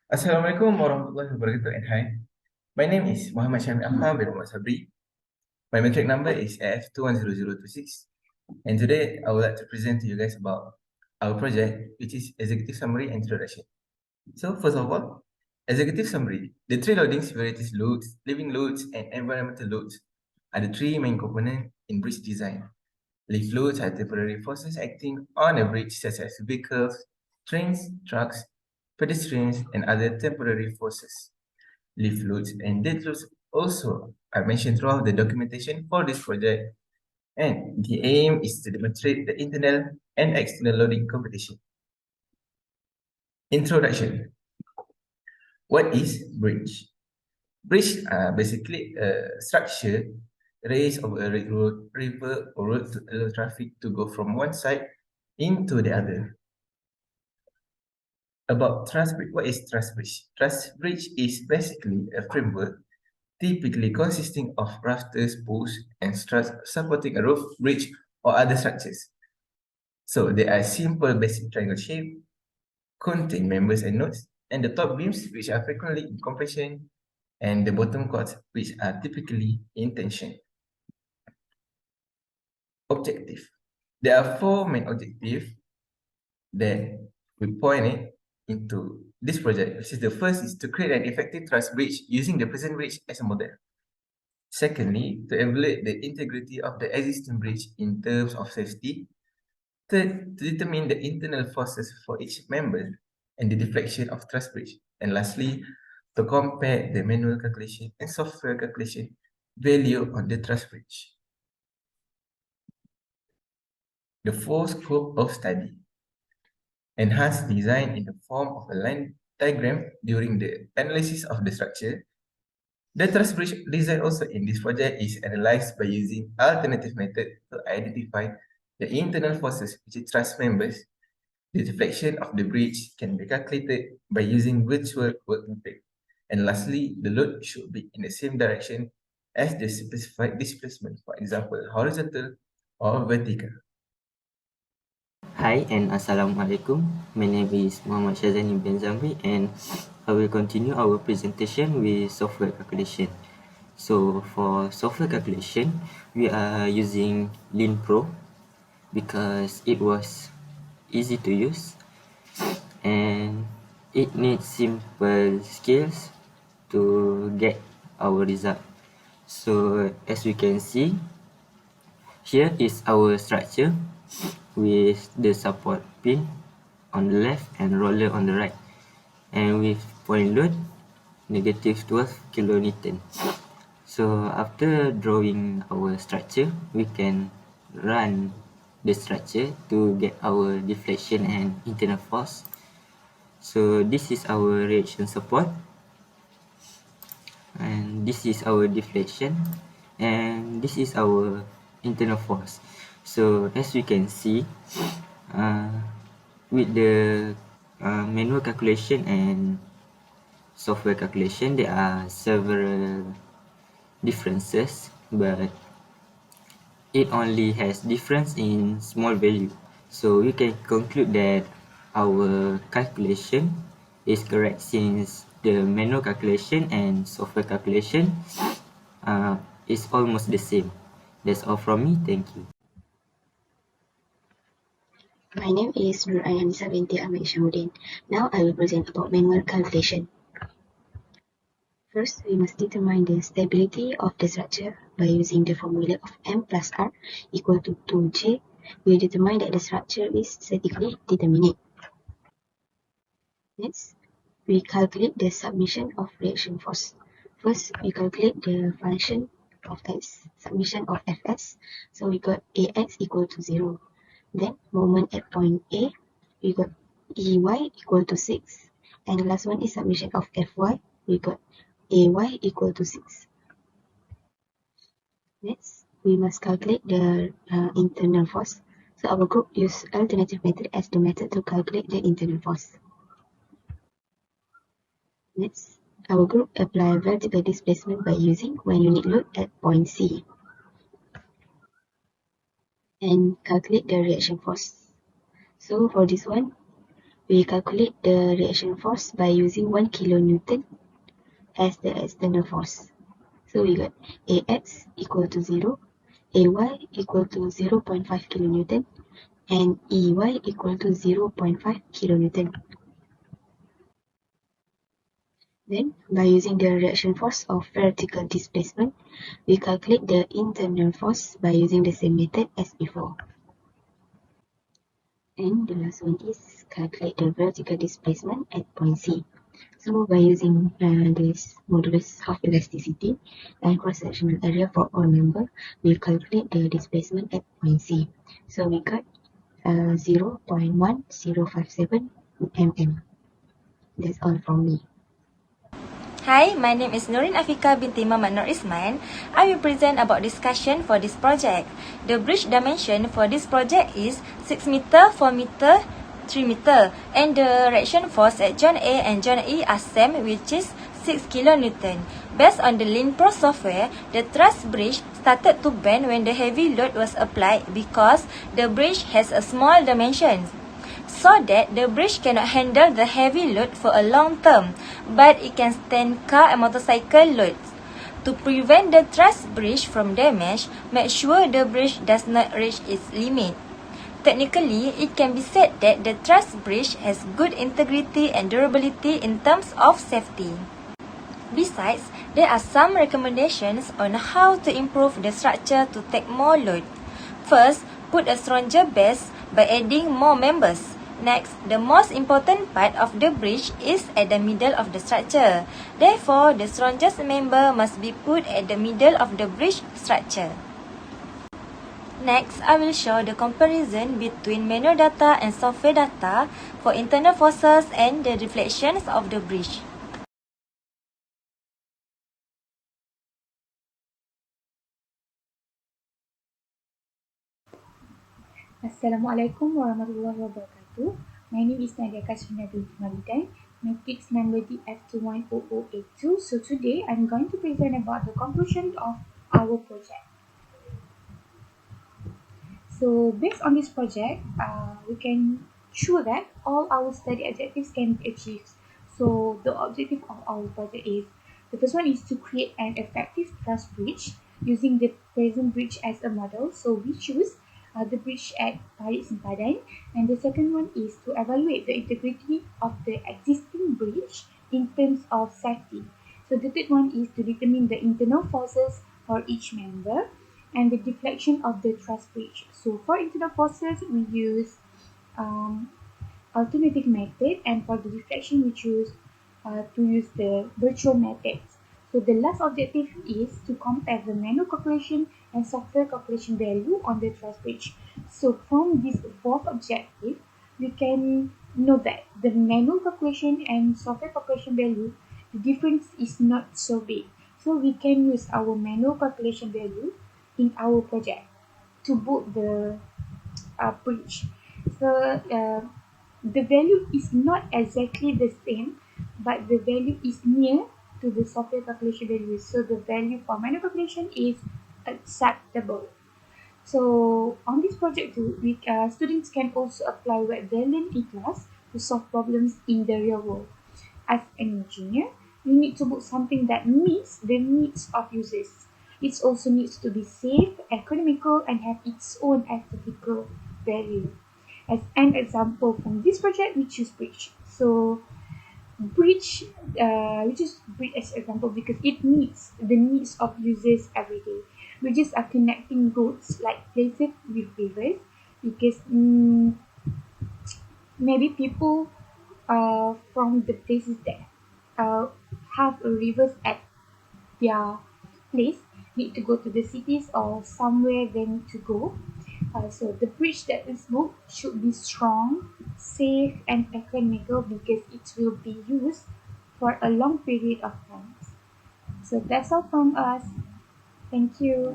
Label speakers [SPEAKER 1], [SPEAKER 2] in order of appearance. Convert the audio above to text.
[SPEAKER 1] Assalamualaikum warahmatullahi wabarakatuh and hi. My name is Muhammad Syamil Ahmad bin Muhammad Sabri. My matric number is AF210026 and today I would like to present to you guys about our project, which is Executive Summary and Introduction. So first of all, Executive Summary. The three loadings, varieties loads, living loads and environmental loads are the three main components in bridge design. Lift loads are temporary forces acting on a bridge such as vehicles, trains, trucks, pedestrians and other temporary forces. Lift loads and dead loads also are mentioned throughout the documentation for this project, and the aim is to demonstrate the internal and external loading competition. Introduction. What is bridge? Bridge are basically a structure raised over a road, river, or road to allow traffic to go from one side into the other. About truss bridge, what is truss bridge? Truss bridge is basically a framework typically consisting of rafters, posts, and struts supporting a roof, bridge, or other structures. So they are simple basic triangle shape, contain members and nodes, and the top beams, which are frequently in compression, and the bottom chords, which are typically in tension. Objective. There are four main objectives that we pointed into this project, which is the first is to create an effective truss bridge using the present bridge as a model. Secondly, to evaluate the integrity of the existing bridge in terms of safety. Third, to determine the internal forces for each member and the deflection of truss bridge. And lastly, to compare the manual calculation and software calculation value on the truss bridge. The fourth scope of study. Enhance design in the form of a line diagram during the analysis of the structure. The truss bridge design also in this project is analyzed by using alternative method to identify the internal forces which is truss members. The deflection of the bridge can be calculated by using virtual work method. And lastly, the load should be in the same direction as the specified displacement, for example, horizontal or vertical.
[SPEAKER 2] Hi and Assalamualaikum. My name is Muhammad Shazani bin Zamri and I will continue our presentation with software calculation. So for software calculation, we are using Lean Pro because it was easy to use and it needs simple skills to get our result. So as we can see, here is our structure with the support pin on the left and roller on the right, and with point load negative 12 kilonewton. So after drawing our structure, we can run the structure to get our deflection and internal force. So this is our reaction support, and this is our deflection, and this is our internal force. So as we can see, uh, with the manual calculation and software calculation, there are several differences, but it only has difference in small value. So we can conclude that our calculation is correct since the manual calculation and software calculation is almost the same. That's all from me. Thank you.
[SPEAKER 3] My name is Nur Ayanisa binti Ahmad Ishamuddin. Now I will present about manual calculation. First, we must determine the stability of the structure by using the formula of M plus R equal to 2J. We determine that the structure is statically determinate. Next, we calculate the submission of reaction force. First, we calculate the function of x, submission of Fs. So we got Ax equal to 0. Then moment at point A, we got Ey equal to 6. And the last one is submission of Fy. We got Ay equal to 6. Next, we must calculate the internal force. So our group use alternative method as the method to calculate the internal force. Next, our group apply vertical displacement by using one unit load at point C and calculate the reaction force. So for this one, we calculate the reaction force by using 1 kilonewton as the external force. So we got AX equal to 0, AY equal to 0.5 kilonewton, and EY equal to 0.5 kilonewton. Then, by using the reaction force of vertical displacement, we calculate the internal force by using the same method as before. And the last one is calculate the vertical displacement at point C. So by using this modulus of elasticity and cross-sectional area for all member, we calculate the displacement at point C. So we got 0.1057 mm. That's all from me.
[SPEAKER 4] Hi, my name is Nurin Afika binti Muhammad Nur Isman. I will present about discussion for this project. The bridge dimension for this project is 6 meter, 4 meter, 3 meter, and the reaction force at John A and John E are same, which is 6 kilonewton. Based on the LinPro software, the truss bridge started to bend when the heavy load was applied because the bridge has a small dimensions, so that the bridge cannot handle the heavy load for a long term, but it can stand car and motorcycle loads. To prevent the truss bridge from damage, make sure the bridge does not reach its limit. Technically, it can be said that the truss bridge has good integrity and durability in terms of safety. Besides, there are some recommendations on how to improve the structure to take more load. First, put a stronger base by adding more members. Next, the most important part of the bridge is at the middle of the structure. Therefore, the strongest member must be put at the middle of the bridge structure. Next, I will show the comparison between manual data and software data for internal forces and the deflections of the bridge.
[SPEAKER 5] Assalamualaikum warahmatullahi wabarakatuh. My name is Nadia Kasmina binti Malidan, matrix number DF210082. So today I'm going to present about the conclusion of our project. So based on this project, we can show that all our study objectives can be achieved. So the objective of our project is, the first one is to create an effective truss bridge using the present bridge as a model. So we choose the bridge at Parit Simpadan, and the second one is to evaluate the integrity of the existing bridge in terms of safety. So the third one is to determine the internal forces for each member and the deflection of the truss bridge. So for internal forces, we use alternative method, and for the deflection, we choose to use the virtual methods. So the last objective is to compare the manual calculation and software calculation value on the truss bridge. So from this fourth objective, we can know that the manual calculation and software calculation value, the difference is not so big. So we can use our manual calculation value in our project to build the bridge. So the value is not exactly the same, but the value is near to the software calculation value. So the value for manual calculation is acceptable. So on this project too, students can also apply what they learn in class to solve problems in the real world. As an engineer, we need to build something that meets the needs of users. It also needs to be safe, economical, and have its own aesthetical value. As an example from this project, we choose bridge. So bridge, we choose bridge as example because it meets the needs of users every day. Bridges are connecting roads like places with rivers because maybe people from the places that have rivers at their place need to go to the cities or somewhere they need to go. So the bridge that is built should be strong, safe, and economical because it will be used for a long period of time. So that's all from us. Thank you.